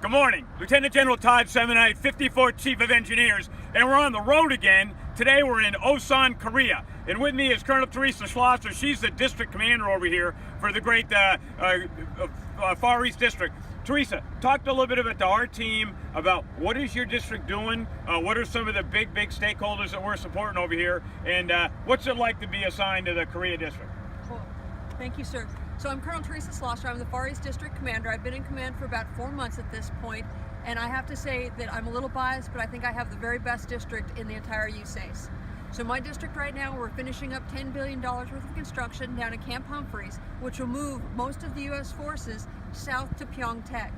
Good morning. Lieutenant General Todd Semonite, 54th Chief of Engineers, and we're on the road again. Today we're in Osan, Korea, and with me is Colonel Teresa Schlosser. She's the district commander over here for the great Far East District. Teresa, talk a little bit about our team, about what is your district doing, what are some of the big stakeholders that we're supporting over here, and what's it like to be assigned to the Korea District? Cool. Thank you, sir. So I'm Colonel Teresa Schlosser. I'm the Far East District Commander. I've been in command for about 4 months at this point, and I have to say that I'm a little biased, but I think I have the very best district in the entire USACE. So my district right now, we're finishing up $10 billion worth of construction down at Camp Humphreys, which will move most of the U.S. forces south to Pyeongtaek.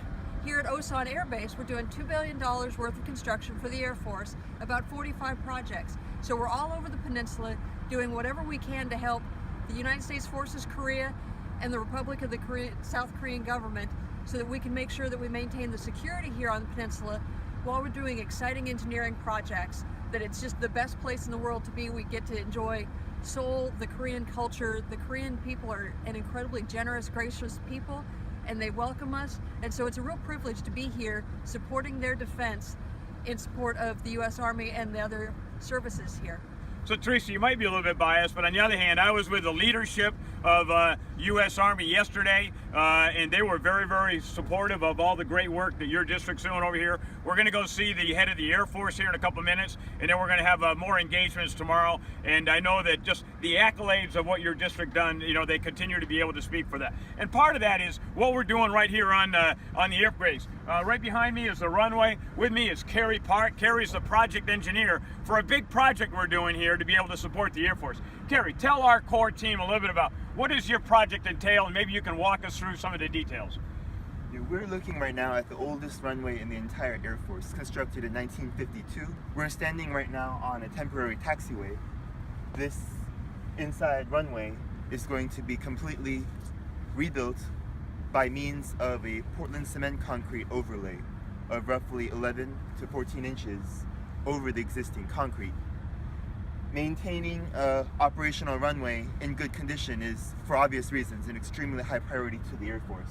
Here at Osan Air Base, we're doing $2 billion worth of construction for the Air Force, about 45 projects. So we're all over the peninsula doing whatever we can to help the United States Forces Korea and the Republic of the South Korean government so that we can make sure that we maintain the security here on the peninsula while we're doing exciting engineering projects, that it's just the best place in the world to be. We get to enjoy Seoul, the Korean culture. The Korean people are an incredibly generous, gracious people, and they welcome us. And so it's a real privilege to be here supporting their defense in support of the U.S. Army and the other services here. So Teresa, you might be a little bit biased, but on the other hand, I was with the leadership of U.S. Army yesterday, and they were very supportive of all the great work that your district's doing over here. We're going to go see the head of the Air Force here in a couple of minutes, and then we're going to have more engagements tomorrow. And I know that just the accolades of what your district done, you know, they continue to be able to speak for that. And part of that is what we're doing right here on the Air Base. Right behind me is the runway. With me is Carrie Park. Carrie's the project engineer for a big project we're doing here to be able to support the Air Force. Carrie, tell our core team a little bit about what does your project entail, and maybe you can walk us through some of the details. Yeah, we're looking right now at the oldest runway in the entire Air Force, constructed in 1952. We're standing right now on a temporary taxiway. This inside runway is going to be completely rebuilt by means of a Portland cement concrete overlay of roughly 11 to 14 inches over the existing concrete. Maintaining an operational runway in good condition is, for obvious reasons, an extremely high priority to the Air Force.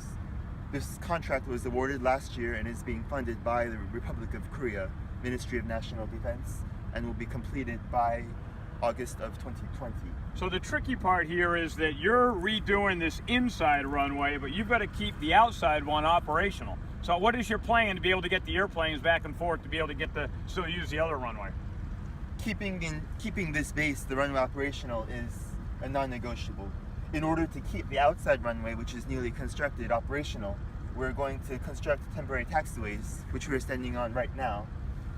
This contract was awarded last year and is being funded by the Republic of Korea, Ministry of National Defense, and will be completed by August of 2020. So the tricky part here is that you're redoing this inside runway, but you've got to keep the outside one operational. So what is your plan to be able to get the airplanes back and forth to be able to get still use the other runway? Keeping this base, the runway operational, is a non-negotiable. In order to keep the outside runway, which is newly constructed, operational, we're going to construct temporary taxiways, which we're standing on right now,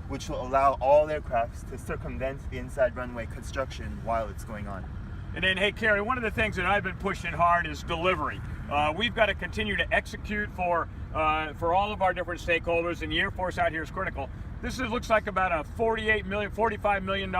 which will allow all aircrafts to circumvent the inside runway construction while it's going on. And then, hey, Carrie, one of the things that I've been pushing hard is delivery. We've got to continue to execute for all of our different stakeholders, and the Air Force out here is critical. This looks like about a $45 million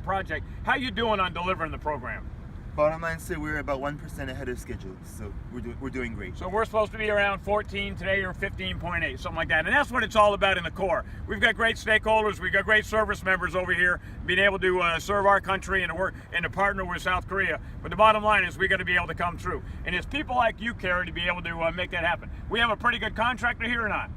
project. How you doing on delivering the program? Bottom line, sir, we're about 1% ahead of schedule, so we're doing great. So we're supposed to be around 14 today, or 15.8, something like that. And that's what it's all about in the Corps. We've got great stakeholders, we've got great service members over here, being able to serve our country and to work and to partner with South Korea. But the bottom line is we got to be able to come through. And it's people like you, Carrie, to be able to make that happen. We have a pretty good contractor here or not?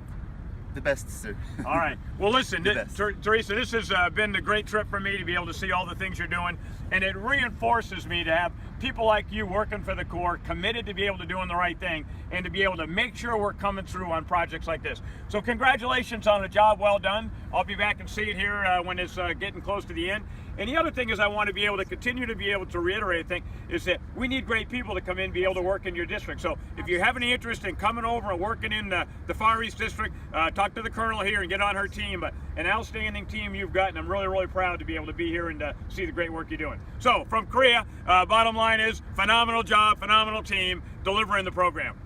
The best, sir. All right. Well, listen, Teresa, this has been a great trip for me to be able to see all the things you're doing, and it reinforces me to have people like you working for the Corps, committed to be able to doing the right thing, and to be able to make sure we're coming through on projects like this. So congratulations on a job well done. I'll be back and see it here when it's getting close to the end. And the other thing is I want to be able to continue to be able to reiterate, I think, is that we need great people to come in and be able to work in your district. So if you have any interest in coming over and working in the Far East District, talk to the Colonel here and get on her team. But an outstanding team you've got, and I'm really proud to be able to be here and see the great work you're doing. So from Korea, bottom line is phenomenal job, phenomenal team delivering the program.